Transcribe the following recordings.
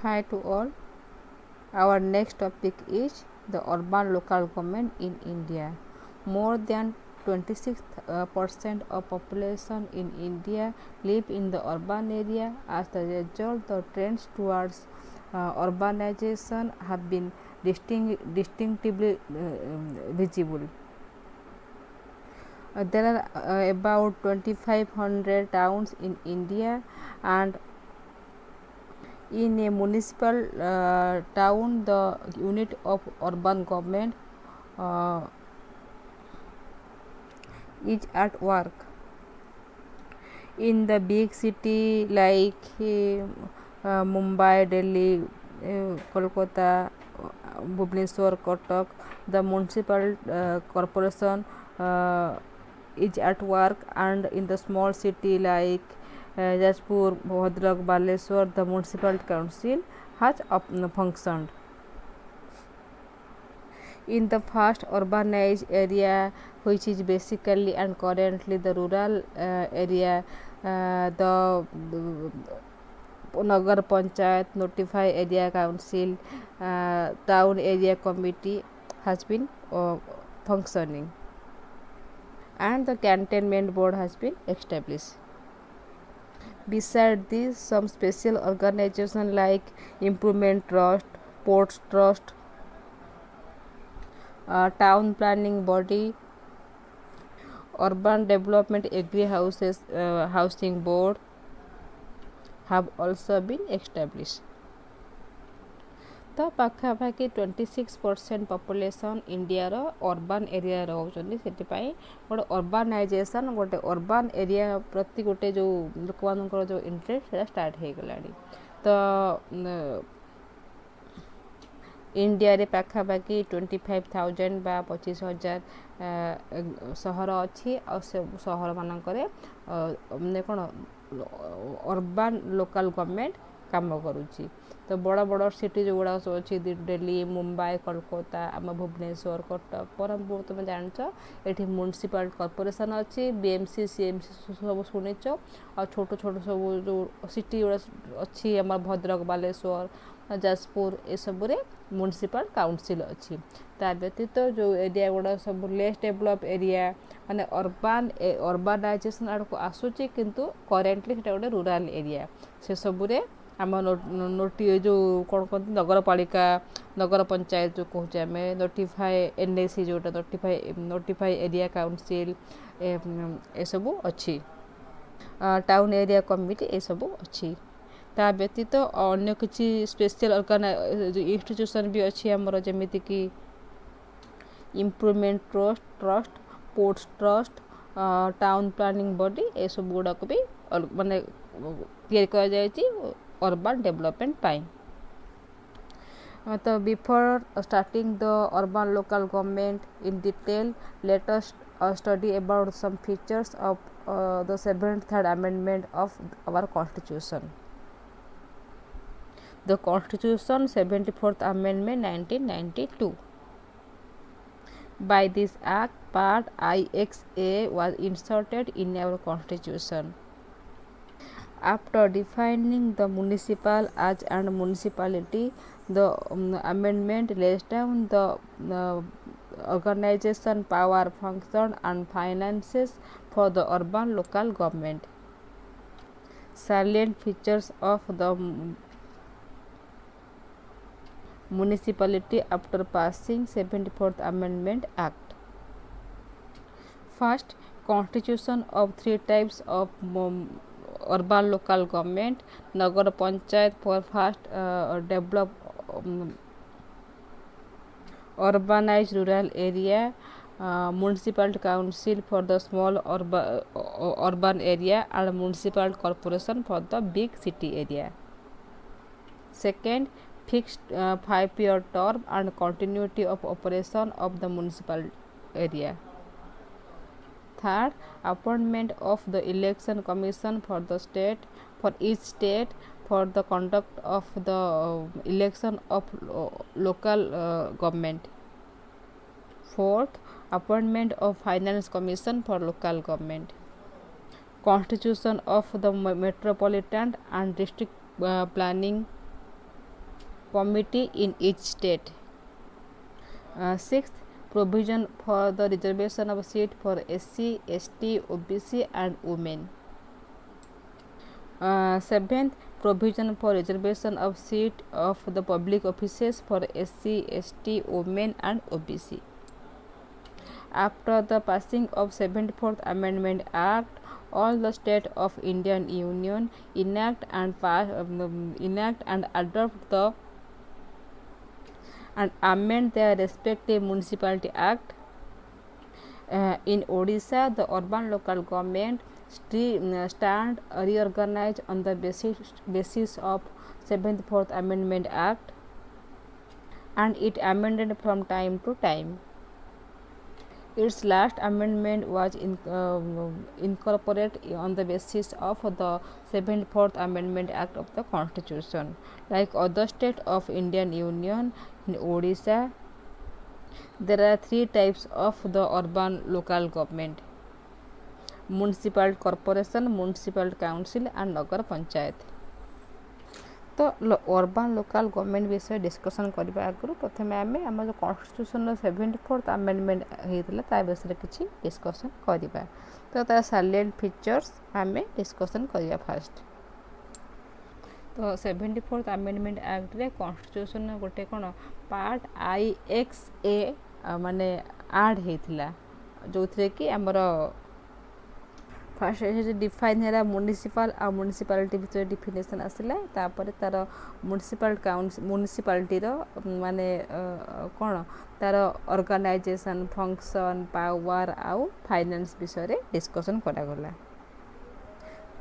Hi to all. Our next topic is the urban local government in India. More than 26% of population in India live in the urban area. As a result, the trends towards urbanization have been distinctively visible. There are about 2500 towns in India, and in a municipal town, the unit of urban government uh, is at work. In the big city like Mumbai, Delhi, Kolkata, Bhubaneswar, Kotak, the municipal corporation is at work, and in the small city like Jajpur, Bhadrak, Baleswar, the municipal council has functioned. In the fast urbanized area, which is basically and currently the rural area, the Nagar Panchayat, notify area council, town area committee has been functioning, and the cantonment board has been established. Beside this, some special organizations like Improvement Trust, Ports Trust, town planning body, urban development agri houses housing board have also been established. ତ ପାଖାପାଖି 26% population ଇଣ୍ଡିଆର urban area ରହୁଛନ୍ତି। ସେଥିପାଇଁ ଗୋଟେ ଅର୍ବାନାଇଜେସନ୍, ଗୋଟେ urban area ପ୍ରତି ଗୋଟେ ଯେଉଁ ଲୋକମାନଙ୍କର ଯେଉଁ ଇଣ୍ଟରେଷ୍ଟ ସେଇଟା ଷ୍ଟାର୍ଟ ହେଇଗଲାଣି। ତ ଇଣ୍ଡିଆରେ ପାଖାପାଖି 25,000 ବା 25,000 ସହର ଅଛି, ଆଉ ସେ ସହରମାନଙ୍କରେ ମାନେ କ'ଣ ଅର୍ବାନ୍ ଲୋକାଲ୍ ଗଭର୍ଣ୍ଣମେଣ୍ଟ କାମ କରୁଛି। ତ ବଡ଼ ବଡ଼ ସିଟି ଯେଉଁଗୁଡ଼ାକ ସବୁ ଅଛି, ଦିଲ୍ଲୀ, ମୁମ୍ବାଇ, କୋଲକାତା, ଆମ ଭୁବନେଶ୍ୱର, କଟକ, ବ୍ରହ୍ମପୁର, ତୁମେ ଜାଣିଛ ଏଠି ମ୍ୟୁନିସିପାଲ କର୍ପୋରେସନ୍ ଅଛି, BMC, CMC ସବୁ ଶୁଣିଛ। ଆଉ ଛୋଟ ଛୋଟ ସବୁ ଯେଉଁ ସିଟି ଗୁଡ଼ା ଅଛି, ଆମର ଭଦ୍ରକ, ବାଲେଶ୍ୱର, ଯାଜପୁର, ଏସବୁରେ ମ୍ୟୁନିସିପାଲ କାଉନସିଲ୍ ଅଛି। ତା ବ୍ୟତୀତ ଯେଉଁ ଏରିଆ ଗୁଡ଼ା ସବୁ ଲେସ୍ ଡେଭଲପ୍ ଏରିଆ, ମାନେ ଅର୍ବାନାଇଜେସନ୍ ଆଡ଼କୁ ଆସୁଛି, କିନ୍ତୁ କରେଣ୍ଟଲି ସେଇଟା ଗୋଟେ ରୁରାଲ୍ ଏରିଆ, ସେସବୁରେ ଆମ ଯେଉଁ କ'ଣ କହନ୍ତି ନଗରପାଳିକା, ନଗର ପଞ୍ଚାୟତ ଯେଉଁ କହୁଛେ ଆମେ, ନୋଟିଫାଏ NAC ଯେଉଁଟା ନୋଟିଫାଏ ଏରିଆ କାଉନସିଲ୍, ଏସବୁ ଅଛି, ଟାଉନ୍ ଏରିଆ କମିଟି ଏସବୁ ଅଛି। ତା ବ୍ୟତୀତ ଅନ୍ୟ କିଛି ସ୍ପେଶିଆଲ ଇନଷ୍ଟିଚ୍ୟୁସନ୍ ବି ଅଛି ଆମର, ଯେମିତିକି improvement trust, ports trust, town planning body, ଏସବୁ ଗୁଡ଼ାକ ବି ମାନେ ତିଆରି କରାଯାଇଛି ଅର୍ବାନ୍ ଡେଭଲପମେଣ୍ଟ ପାଇଁ। ତ before starting the urban local government in detail, let us study about some features of the 73rd amendment of our constitution. The constitution 74th amendment 1992. By this act, part IXA was inserted in our constitution. After defining the municipal as and municipality, the amendment lays down the organization, power, function and finances for the urban local government. Salient features of the municipality after passing 74th Amendment Act. First, constitution of three types of urban local government: Nagar Panchayat for first develop urbanized rural area, municipal council for the small urban area, and municipal corporation for the big city area. Second, fixed 5-year term and continuity of operation of the municipal area. Third, appointment of the election commission for each state for the conduct of the election of local government. Fourth, appointment of finance commission for local government. Constitution of the metropolitan and district planning committee in each state. Sixth, provision for the reservation of seat for SC, ST, OBC and women. Seventh, provision for reservation of seat of the public offices for SC, ST, women and OBC. After the passing of 74th Amendment Act, all the states of Indian Union enact and adopt and amend their respective Municipality Act. In Odisha, the urban local government stand reorganized on the basis of 74th Amendment Act, and it amended from time to time. Its last amendment was incorporated on the basis of the 74th Amendment Act of the Constitution. Like other states of Indian Union, in Odisha, there are three types of the urban local government: municipal corporation, municipal council and nagar panchayat. तो urban local government विषय discussion करने आगु प्रथम आम आम जो constitution 74th amendment होता विषय किसी डिस्कसन करवा। तो तार साइलेंट फीचर्स आम डिस्कसन करवा फास्ट। तो 74th आमेंडमेंट एक्ट रे कन्स्टिट्यूशन गोटे कौन पार्ट IXA माने आड होता जो थे कि आमर फास्ट डिफाइन है म्युनिसिपल आ म्युनिसिपालिटी भितर डिफिनेशन आसला तापर तार म्युनिसिपालिटी माने कौन तार ऑर्गेनाइजेशन फंक्शन पावर आउ फाइनेंस विषय डिस्कसन करागला।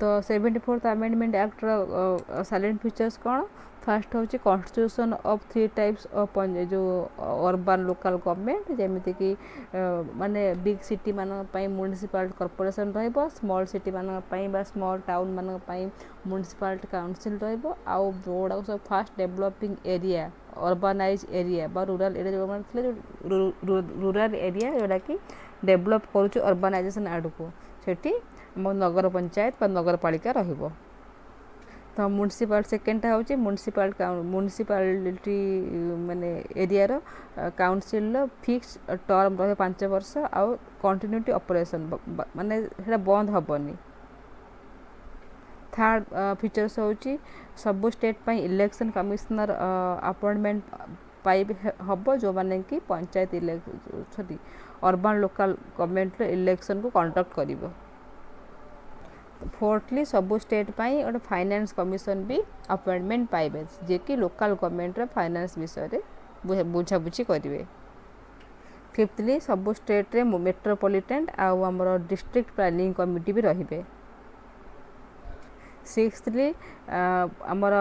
तो 74th amendment act salient features कौन फास्ट हूँ constitution of three types of जो अर्बान लोकल गवर्नमेंट जमीती कि माने बिग सिटी मानी म्युनिसिपल कॉर्पोरेशन रहिबो, स्मॉल सिटी मानी बा स्मॉल टाउन मानी म्युनिसिपालिटी काउंसिल रहिबो आउ जोड़ा सब फास्ट डेवलपिंग एरिया अर्बानाइज एरिया बा रूरल एरिया जो रूरल एरिया जोटा कि डेवलप करूँ अर्बानाइजेशन आड़ को सेठी नगर पंचायत बा नगर पालिका रहिबो। तो म्युनिसिपल सेकेंडटा हूँ म्युनिसिपालिटी माने एरिया काउंसिल फिक्स टर्म रहे 5 वर्ष आउ कंटिन्यूटी ऑपरेशन माने सेटा बंद हेनी। थर्ड फीचर्स हूँ सबू स्टेट पाई इलेक्शन कमिश्नर अपॉइंटमेंट पाइब हम जो माने कि panchayat sorry urban local government election को कंडक्ट करिवो। फोर्थली सबू स्टेट पाई गोटे फाइनेंस कमिशन भी अपॉइंटमेंट पाइबे जे कि लोकल गवर्नमेंट फाइनेंस विषय बुझाबुझी करेंगे। फिफ्थली सबू स्टेट रे मेट्रोपॉलिटन आउ आमर डिस्ट्रिक्ट प्लानिंग कमिटी भी रहिबे। सिक्स्थली आमर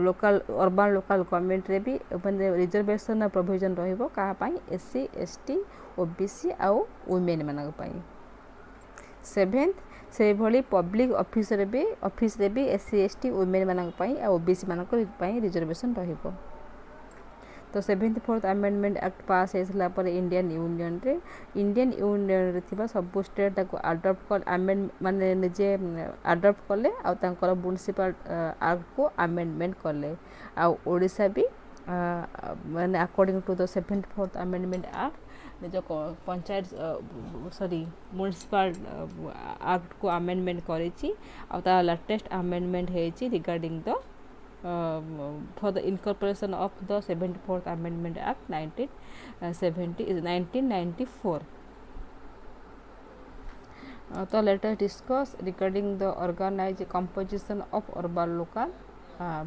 लोकल अर्बान लोकल गवर्नमेंट रे भी रिजर्वेशन प्रोविजन रहिबो कहा पाई SC ST OBC आउ वुमेन मानक पाई। सेवेन्थ से भली पब्लिक ऑफिस रे भी SC ST वुमेन मानक पाई आ OBC मानक पाई रिजर्वेशन रहिबो। तो 74th आमेंडमेंट एक्ट पास होइसला पर इंडियन यूनियन रे थिबा सब स्टेट ताको अडॉप्ट कर आमेंड माने निजे अडॉप्ट कले आ तांकर म्युनिसिपल एक्ट को आमेंडमेंट कले आ ओडिसा भी माने according to the 74th amendment act जो पंचायत म्युनिसिपल एक्ट को आमेंडमेंट करेछि आ ता लेटेस्ट आमेंडमेंट हेछि regarding the for the incorporation of the 74th Amendment Act 1994. So let us discuss regarding the organized composition of urban local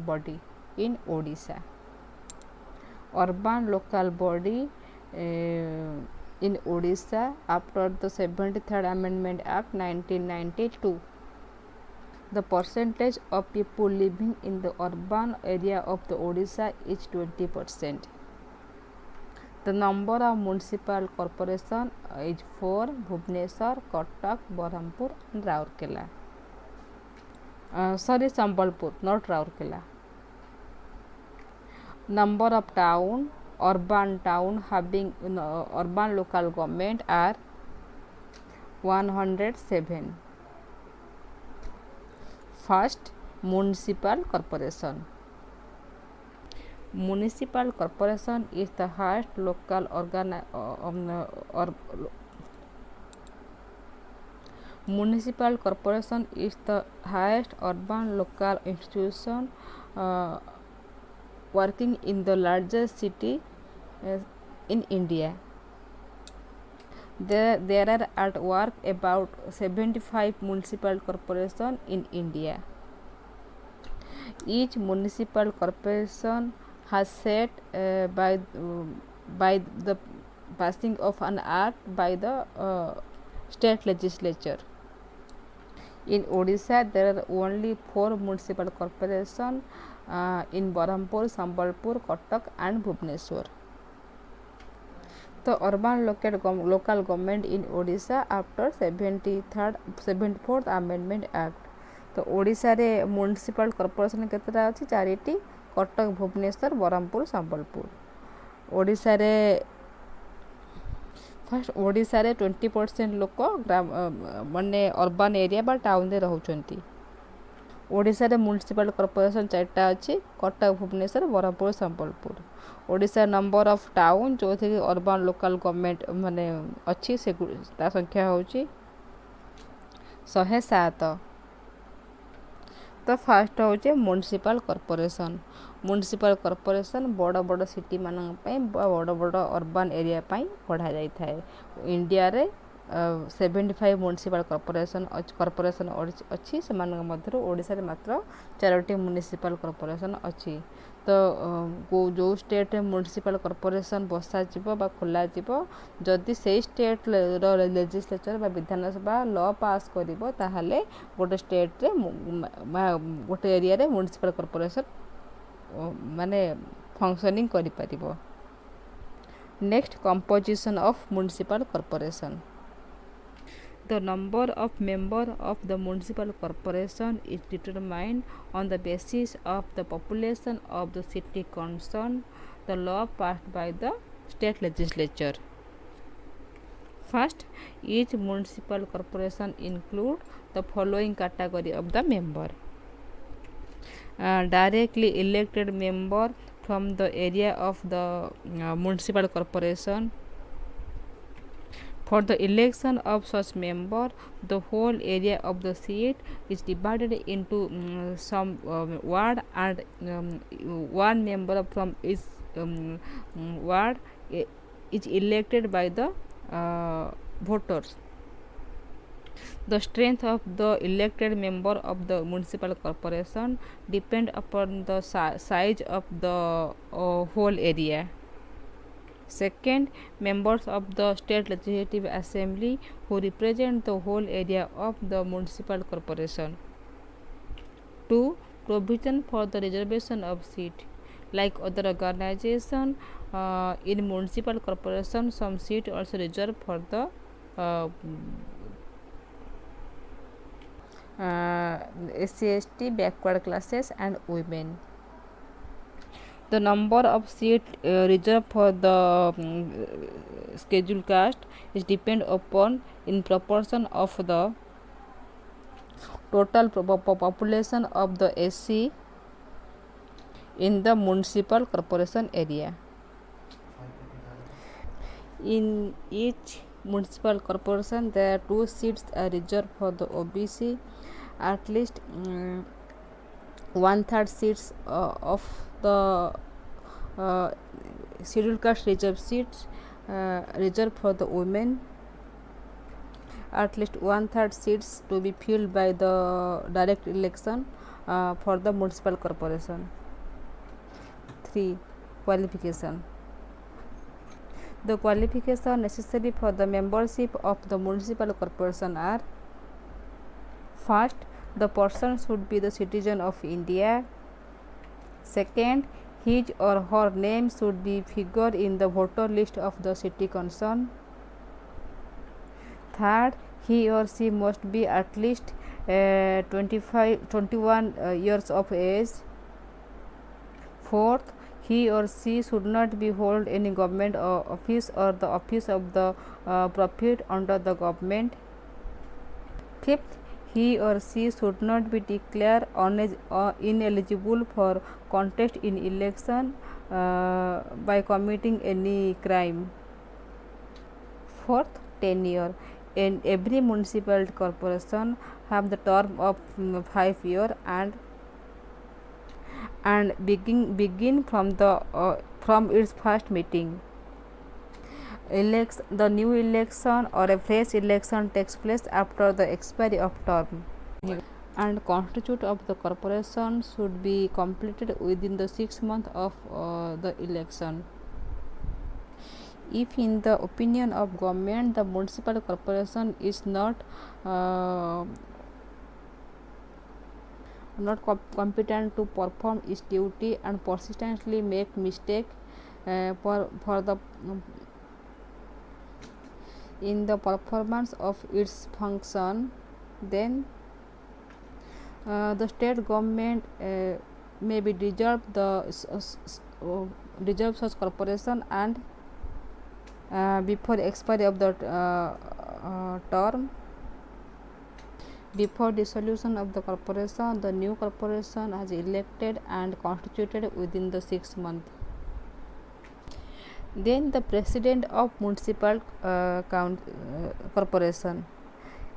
body in Odisha. Urban local body in Odisha after the 73rd Amendment Act 1992. The percentage of people living in the urban area of the Odisha is 20%. The number of municipal corporation is 4: Bhubaneswar, Cuttack, Berhampur and Rourkela. Sambalpur, not Rourkela. Number of urban town having urban local government are 107. First, municipal corporation. Municipal corporation is the highest local Municipal corporation is the highest urban local institution uh, working in the largest city in India. There are at work about 75 municipal corporations in India. Each municipal corporation has set by the passing of an act by the state legislature. In Odisha, there are only 4 municipal corporations in Barampur, Sambalpur, Cuttack and Bhubaneswar. The urban local government in Odisha after 74th Amendment Act. तो ओडिशा रे municipal corporation केतटा अछि 4टी कटक भुवनेश्वर बरहमपुर संबलपुर ओडिशा रे first Odisha रे 20% लोक माने urban area बा town रे रहउचंती ओडिशा रे म्युनिसिपल कॉर्पोरेशन 4टा अछि Cuttack Bhubaneswar Berhampur Sambalpur Odisha number of town जो थे अर्बन लोकल गवर्नमेंट माने अछि से ता संख्या होची 107 तो फास्ट होचे म्युनिसिपल कॉर्पोरेशन बड़ बड़ सिटी मानन पई बड़ बड़ अर्बन एरिया पई पढ़ा जाई थाए इंडिया रे 75 म्युनिसिपल कॉर्पोरेशन अच्छी से मध्य ओडिशा रे मात्र 4टी म्युनिसिपल कॉर्पोरेशन अच्छी तो जो स्टेट म्युनिसिपल कॉर्पोरेशन बसा जीवो बा खोला जीवो जदि से स्टेट रो लेजिस्लेचर बा विधानसभा लॉ पास करिवो ताहाले गोटे स्टेट रे गोटे एरिया रे म्युनिसिपल कॉर्पोरेशन माने फंक्शनिंग करि परिबो next composition of municipal corporation The number of members of the municipal corporation is determined on the basis of the population of the city concerned, the law passed by the state legislature. First, each municipal corporation include the following category of the member. Directly elected member from the area of the municipal corporation. For the election of such member, the whole area of the seat is divided into some ward and one member from each ward is elected by the voters. The strength of the elected member of the municipal corporation depend upon the size of the whole area. Second, members of the state legislative assembly who represent the whole area of the municipal corporation. 2. Provision for the reservation of seat. Like other organization in municipal corporation, some seat also reserved for the SC/ST, backward classes and women. The number of seats reserved for the scheduled caste is depend upon in proportion of the total population of the SC in the municipal corporation area. In each municipal corporation, there are 2 seats are reserved for the OBC. At least 1/3 seats of the scheduled caste reserved seats reserved for the women. At least 1/3 seats to be filled by the direct election for the municipal corporation. 3. Qualification. The qualification necessary for the membership of the municipal corporation are: first, the person should be the citizen of India. Second, his or her name should be figured in the voter list of the city concerned. Third, he or she must be at least 21 years of age. Fourth, he or she should not be hold any government office or the office of the profit under the government. Fifth, he or she should not be declared ineligible for contest in election by committing any crime. Fourth, tenure. In every municipal corporation have the term of 5 years and begin from its first meeting. The new election or a fresh election takes place after the expiry of term. And constitute of the corporation should be completed within the 6 months of the election. If in the opinion of government the municipal corporation is not competent to perform its duty and persistently make mistake for the in the performance of its function, then the state government may be dissolve such corporation and before expiry of the term. Before dissolution of the corporation, the new corporation is elected and constituted within the 6 months. Then the president of municipal corporation.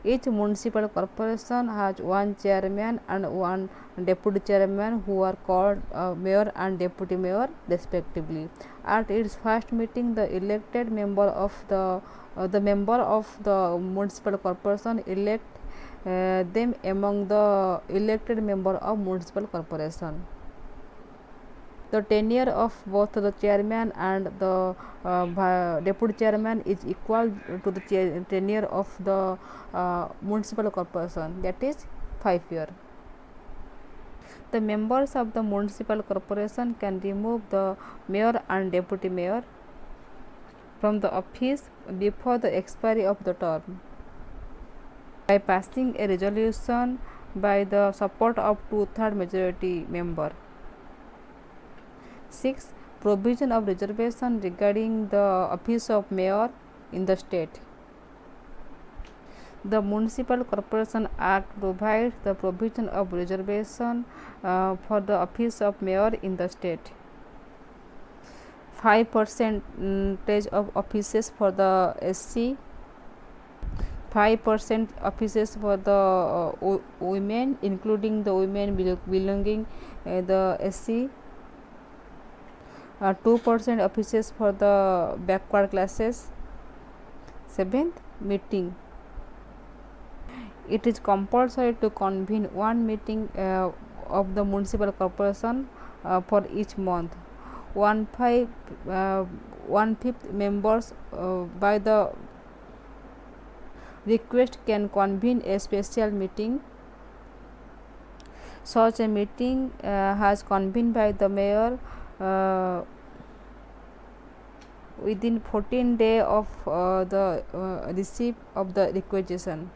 Each municipal corporation has one chairman and one deputy chairman who are called mayor and deputy mayor respectively. At its first meeting, the elected member of the member of the municipal corporation elect them among the elected member of municipal corporation. The tenure of both the chairman and the deputy chairman is equal to the tenure of the municipal corporation, that is 5 years. The members of the municipal corporation can remove the mayor and deputy mayor from the office before the expiry of the term by passing a resolution by the support of 2/3 majority member. 6. Provision of reservation regarding the office of mayor in the state. The Municipal Corporation Act provides the provision of reservation for the office of mayor in the state. 5% of offices for the SC, 5% offices for the women, including the women belonging the SC, 2% offices for the backward classes. 7th, meeting. It is compulsory to convene one meeting of the municipal corporation for each month. 1/5 members by the request can convene a special meeting. Such a meeting has convened by the mayor within 14 days of the receipt of the requisition.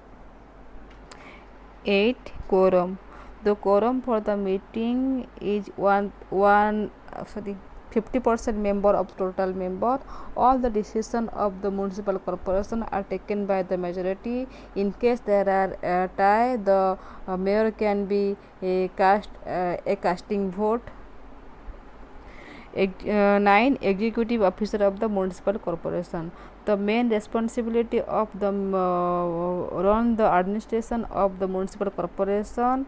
8. Quorum. The quorum for the meeting is 50% member of total member. All the decisions of the municipal corporation are taken by the majority. In case there are tie, the mayor can be a casting vote. 9. Executive officer of the municipal corporation. The main responsibility of the run the administration of the municipal corporation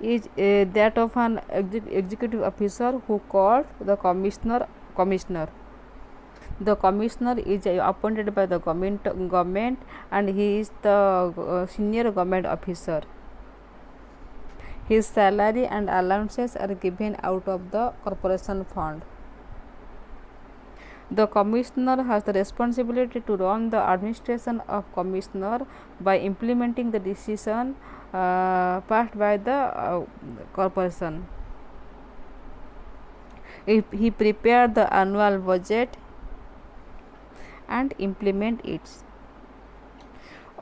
is that of an executive officer who called the commissioner. The commissioner is appointed by the government and he is the senior government officer. His salary and allowances are given out of the corporation fund. The commissioner has the responsibility to run the administration of commissioner by implementing the decision passed by the corporation. He prepared the annual budget and implement it.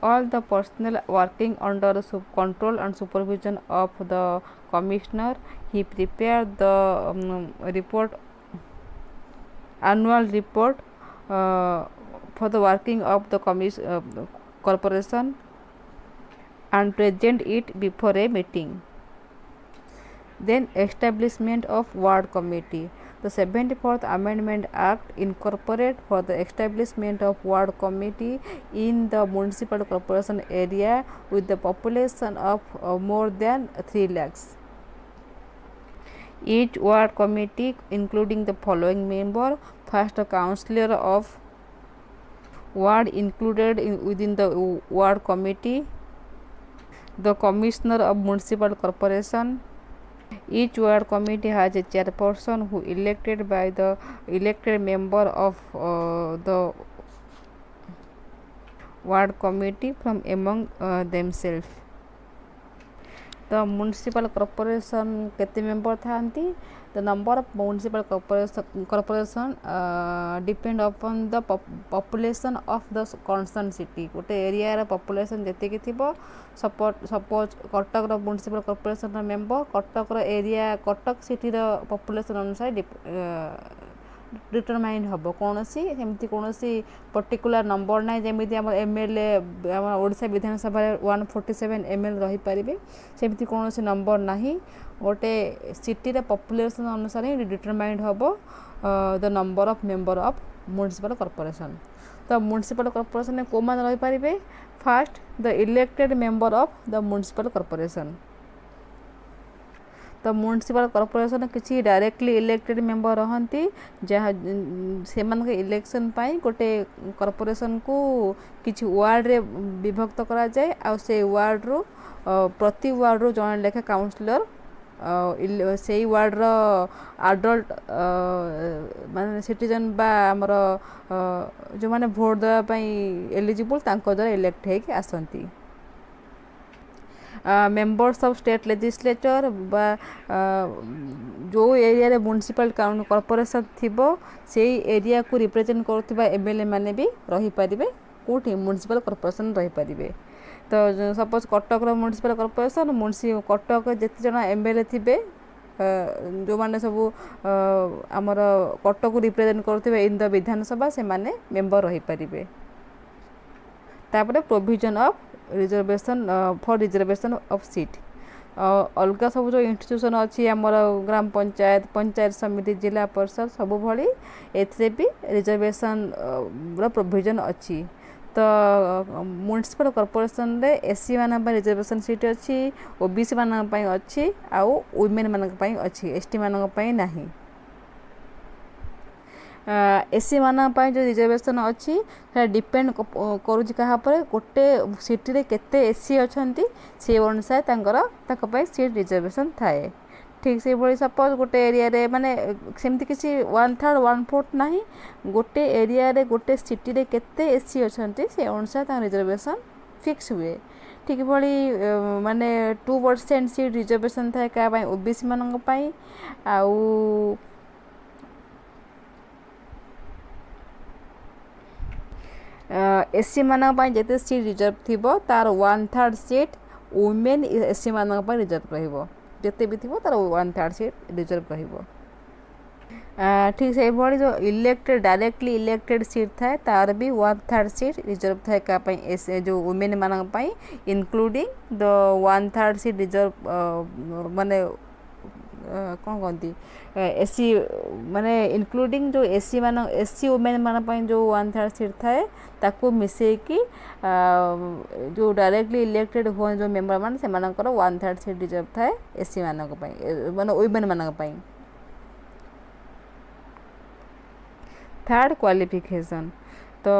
All the personnel working under the control and supervision of the commissioner, he prepared the annual report for the working of the corporation and present it before a meeting. Then establishment of ward committee. The 74th Amendment Act incorporate for the establishment of ward committee in the municipal corporation area with the population of more than 3 lakhs. Each ward committee including the following member: first, a councillor of ward included within the ward committee, the commissioner of municipal corporation. Each ward committee has a chairperson who elected by the elected member of the ward committee from among themselves. The municipal corporation केते member थांती? The number of municipal corporation depend upon the population of the concerned city. गोटे area रा population जेतिकी थिबो, suppose Cuttack रा municipal corporation रा member Cuttack रा area Cuttack city रा population अनुसार determine हम कौन सेमती कौन पर्टिकुलर नंबर ना जमी आम एमएलए आम ओडिशा विधानसभा 147 एमएल रही पारे सेमती कौन नंबर ना गोटे सिटी रे पॉपुलेशन अनुसार ही डिटरमाइन हम the number of member of municipal corporation. तो म्युनिसिपल कॉर्पोरेशन को मान रही पारे? First, the elected member of the municipal corporation. तो म्युनिसिपल कॉर्पोरेशन किसी डायरेक्टली इलेक्टेड मेंबर रहती जहाँ से इलेक्शन पाई गोटे कॉर्पोरेशन को किसी वार्ड रे विभक्त करा जाए आ से वार्ड रो प्रति वार्ड रो जन लेखा काउंसलर से वार्ड रो अडल्ट माने सिटीजन बा हमर जो माने वोट देवा पई एलिजिबल तांको द्वारा इलेक्ट हेकि आसंती. मेंबर्स ऑफ स्टेट लेजिस्लेचर बा जो एरिया रे म्युनिसिपल कॉर्पोरेशन थिबो सेही एरिया को रिप्रेजेंट करथिबा एमएलए माने भी रही पारिबे कोठी म्युनिसिपल कॉर्पोरेशन रही पारिबे. तो सपोज कटक रो म्युनिसिपल कॉर्पोरेशन कटक जेते जन एमएलए थिबे जो माने सब हमर कटक को रिप्रेजेंट करथिबे इन द विधानसभा से माने मेंबर रही पारिबे. तापरे provision of reservation for reservation of seat. अलग सब जो इंस्टीट्यूशन अच्छी आमर ग्राम पंचायत पंचायत समिति जिला परिषद सब भली एथे भी रिजर्वेशन प्रोविजन अच्छी. तो म्युनिसिपल कॉर्पोरेशन रे एससी मान रिजर्वेशन सीट अच्छी, ओबीसी मान अच्छी आउ वुमेन मान अच्छी, एसटी मान नहीं. एससी मान जो रिजर्वेशन अच्छी डिपेंड करुँच क्या गोटे सिटी रे केते एससी अच्छी से अनुसार तांकर सीट रिजर्वेशन थाए. ठीक से भाई सपोज गोटे एरिया रे माने सेमती किसी 1/3 1/4 ना गोटे एरिया रे गोटे सिटी रे केते एससी अच्छी से अनुसार रिजर्वेशन फिक्स हुए. ठीक भाई माने 2% सीट रिजर्वेशन थाए क्या ओबीसी मान आउ एससी मान जिते सीट रिजर्व थी तार 1/3 सीट वुमेन एससी मान रिजर्व रते भी थी तार 1/3 सीट रिजर्व रहा. ठीक से भाई जो इलेक्टेड डायरेक्टली इलेक्टेड सीट थाए तार भी 1/3 सीट रिजर्व थाए क्या जो वुमेन मान इंक्लूडिंग द 1/3 सीट रिजर्व माने कौन कहती एससी माने इंक्लूडिंग जो एससी मान एससी वुमेन मान जो 1/3 सीट थाए ताको मिसेकी जो डायरेक्टली इलेक्टेड हुए जो मेंबर मान से 1/3 सीट रिजर्व थाए एससी मान माने वुमेन मान. Third, qualification. तो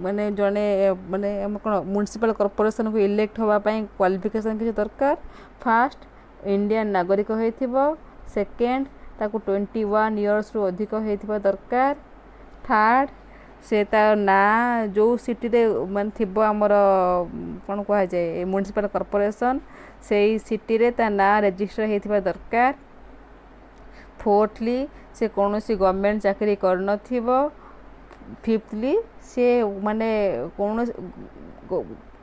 माने जड़े माने कौन म्युनिसिपल कॉर्पोरेशन को इलेक्ट होगापाई क्वालिफिकेशन किसी दरकार. फर्स्ट, इंडियन नागरिक होइथिबो. सेकेंड, ताको 21 इयर्स रु अधिक होइथिबा दरकार. थर्ड, से तार ना जो सिटी रे मान थिबो हमर कोन कहा जाय म्युनिसिपल कॉर्पोरेशन से सिटी रे ता ना रजिस्टर हेथिबा दरकार. फोर्थली, से कौन सी गवर्नमेंट चाकरी कर नथिबो. फिफ्थली, से माने कौन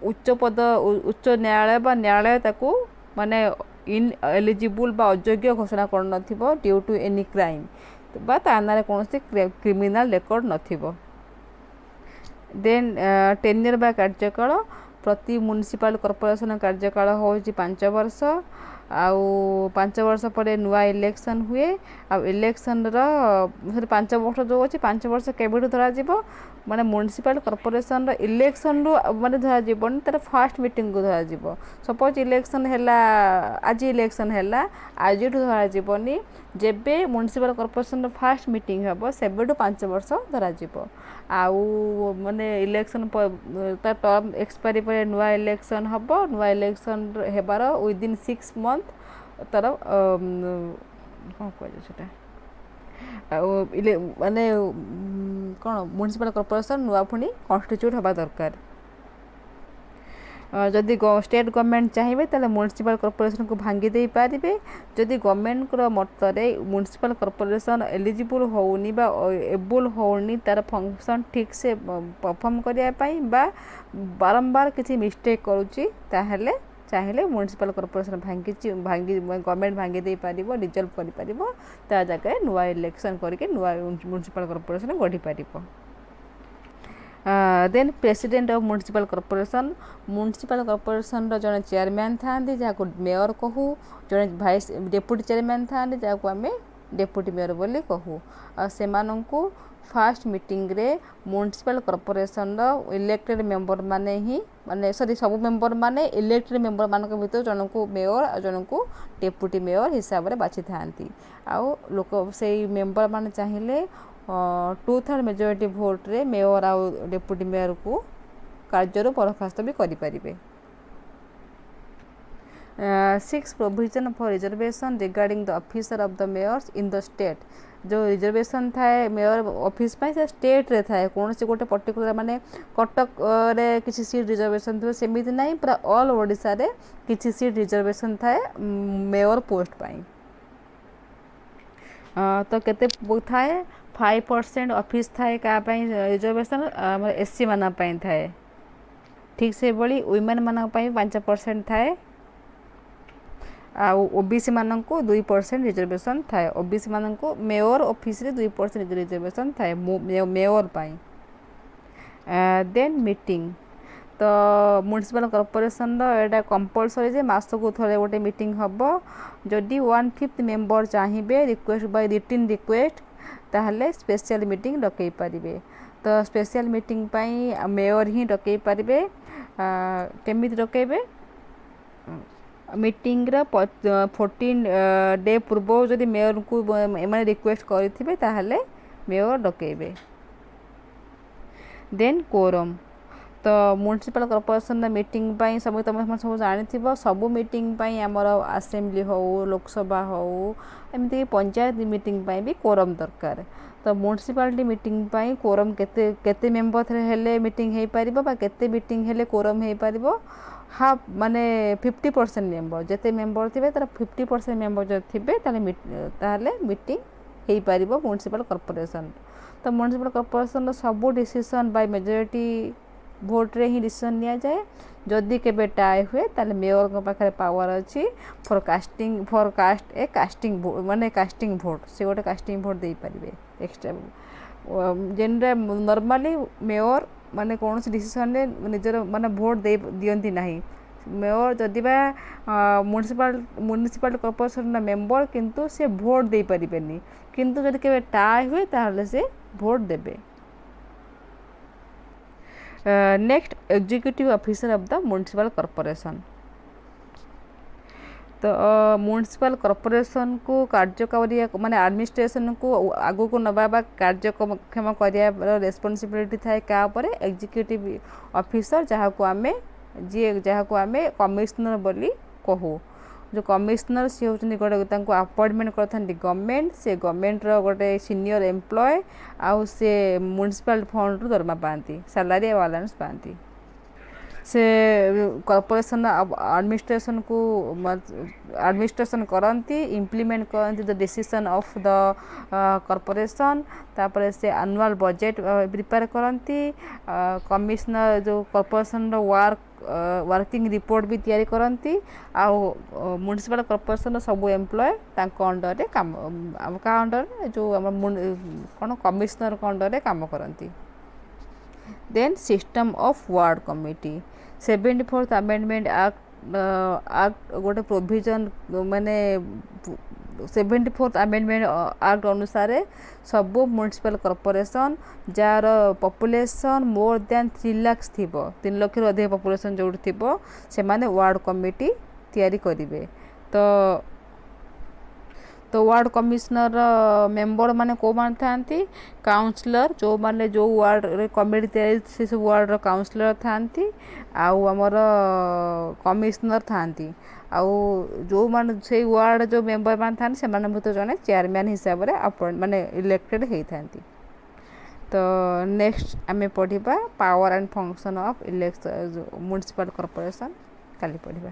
उच्च पद उच्च न्यायालय बा न्यायालय ताको माने इन एलिजिबल बा अयोग्य घोषणा कर नथिबो ड्यू टू एनी क्राइम बा तानारे कौन सी क्रिमिनल रिकॉर्ड नथिबो. देन टेन्योर बा कार्यकाल. प्रति म्युनिसिपल कॉर्पोरेशन कार्यकाल होची 5 वर्ष आउ 5 वर्ष पर नुआ इलेक्शन हुए आ इलेक्शन रो 5 वर्ष जो अच्छी 5 वर्ष केबेठू धरा जीवो माने म्युनिसिपल कॉर्पोरेशन इलेक्शन रु माने धरा जीवन तार फर्स्ट मीटिंग को धरा जीवो सपोज इलेक्शन हैला आज इलेक्शन हैला आज धरा जीवनी जेबे म्युनिसिपल कॉर्पोरेशन फर्स्ट मीटिंग हबो सेबेठू 5 वर्ष धरा जीवो आउ माने इलेक्शन ता टर्म एक्सपायरी पर नुआ इलेक्शन हबो नुआ इलेक्शन हेबार विदिन 6 मंथ तार कौन कह सेटा माने कौन म्युनिसिपल कॉर्पोरेशन नुआ पुणी कन्स्टिट्यूट हवा दरकार जदि स्टेट गवर्नमेंट चाहिए ताले म्युनिसिपल कॉर्पोरेशन को भांगी दे पारिबे जदि गवर्नमेंट को मतरे म्युनिसिपल कॉर्पोरेशन एलिजिबल होउनी बा एबल होउनी तार फंक्शन ठीक से परफॉर्म करिया पई बा बारंबार किसी मिस्टेक करूची ताहले चाहे म्युनिसिपल कॉर्पोरेशन भांगी गवर्नमेंट भांगी दे पारिबो डिजल्व करि पारिबो ता जगह नुआ इलेक्शन करके नुआ म्युनिसिपल कॉर्पोरेशन गढ़ी पारिबो then president of municipal corporation रो जने चेयरमैन थांदी जाको मेयर कहू जने वाइस डेप्यूटी चेयरमैन थांदी जाको आमे डेप्यूटी मेयर बोली कहू आ सेमानंकु फर्स्ट मीटिंग रे म्युनिसिपल कॉर्पोरेशन रो इलेक्टेड मेंबर माने ही माने सॉरी सब मेंबर माने इलेक्टेड मेंबर मानक भितर जनकु मेयर आ जनकु डेप्यूटी मेयर हिसाब रे बाछि थांती आ लोक सेई मेंबर माने चाहिले 2/3 मेजोरिटी भोट रे मेयर आ डेप्यूटी मेयर को कार्य बरखास्त भी करि परिबे 6 provision for reservation regarding the officer of the mayors in the state जो रिजर्वेशन थाए मेयर ऑफिस पाई से स्टेट रे थाए कौन से गोटे पर्टिकुलर माने कटक रे किसी सीट रिजर्वेशन थे सेमिति नहीं पूरा ऑल ओडिशा रे किसी सीट रिजर्वेशन थाए मेयर पोस्ट पाई तो केते थाए 5% ऑफिस थाए का रिजर्वेशन एससी माना पाई थाए ठीक से बड़ी वुमेन माना पाई 5% थाए आ ओबीसी मानन को 2% रिजर्वेशन थाए ओबीसी मानन को मेयर ऑफिस रे 2% रिजर्वेशन थाए मेयर पाई देन मीटिंग तो म्युनिसिपल कॉर्पोरेशन रो एटा कंपलसरी जे मास को थरे गोटे मीटिंग हबो जदि 1/5 मेंबर चाहिए रिक्वेस्ट बाय रिटन रिक्वेस्ट ताहले स्पेशल मीटिंग डकई पारिबे तो स्पेशल मीटिंग पाई मेयर ही डकई पारिबे केमिति डकैबे मीटिंग रा 14 डे पूर्व जदि मेयर को एमाने रिक्वेस्ट करथिबे ताहले मेयर डकैबे देन कोरम तो म्युनिसिपल कॉर्पोरेशन मीटिंग पाई सब तुम सब जानी सब मीटिंग पाई आमर असेंबली हो लोकसभा हो एमती पंचायत मीटिंग पाई भी कोरम दरकार तो म्युनिसिपालिटी मीटिंग पाई कोरम केते केते मेंबर हेले मीटिंग हे परिबो बा केते मीटिंग हेले कोरम हे परिबो हाफ माने 50% मेंबर जते मेंबर थिबे तार 50% मेंबर जो थिबे ताले मीटिंग हे परिबो म्युनिसिपल कॉर्पोरेशन तो म्युनिसिपल कॉर्पोरेशन सब डिसीजन बाय मेजॉरिटी भोट रे ही डिसीजन निया जाए जदि केबे टाई हुए ताले मेयर को पाखरे पावर अछि फॉर कास्ट ए कास्टिंग माने कास्टिंग भोट से गोटे कास्टिंग भोट दे परिबे एक्स्ट्रा जेनरे नॉर्मली मेयर माने कौन से डिसीजन ने निजर माने भोट दे दियंती नाही मेयर जदि बा म्युनिसिपल कॉर्पोरेशन मेंबर किंतु से भोट दे परिबेनी किंतु जदि केबे टाई हुए ताले से भोट देबे next executive officer of the municipal corporation तो म्युनिसिपल कॉर्पोरेशन को कार्यकारी माने एडमिनिस्ट्रेशन को आगु को नबा कार्यक्षम करिया रेस्पॉन्सिबिलिटी थाए का ऊपर एग्जीक्यूटिव ऑफिसर जहाँ को आमे कमिश्नर बोली कहू जो कमिश्नर सी होचनी गोटे अपॉइंटमेंट करथान गवर्नमेंट से गवर्नमेंट रो गोटे सीनियर एम्प्लॉय आउ से म्युनिसिपल फंड रो दरमा पाती सैलरी अलाउंस पाती से कॉर्पोरेशन एडमिनिस्ट्रेशन करती इम्प्लीमेंट करती the decision of the corporation तापर से एनुअल बजेट प्रिपेयर करती कमिश्नर जो कॉर्पोरेशन रो वर्किंग रिपोर्ट भी तैयारी करती आउ म्युनिसिपल कॉर्पोरेशन सब एम्प्लॉय अंडर रे काम का अंडर जो कौन कमिश्नर अंडर रे काम करती then system of ward committee 74th Amendment Act गोटे प्रोविजन माने 74th Amendment Act अनुसार सब म्युनिसिपल कॉर्पोरेशन जार पॉपुलेशन मोर देन 3 लाख थी 3 लाख अधिक पॉपुलेशन जो थी से माने वार्ड कमिटी तैयारी करेंगे। तो वार्ड कमिशनर मेंबर माने को मान थांती काउंसलर जो माने जो वार्ड कमिटी तैयारी से सब वार्ड काउंसलर थांती आउ हमर कमिशनर थांती आउ जो मान से वार्ड जो मेंबर मान थांती से माने भूत जने चेयरमैन हिसाब रे अपॉइंट माने इलेक्टेड हेई थांती। तो नेक्स्ट आमे पढ़िबा power and function of election municipal corporation काली पढ़िबा।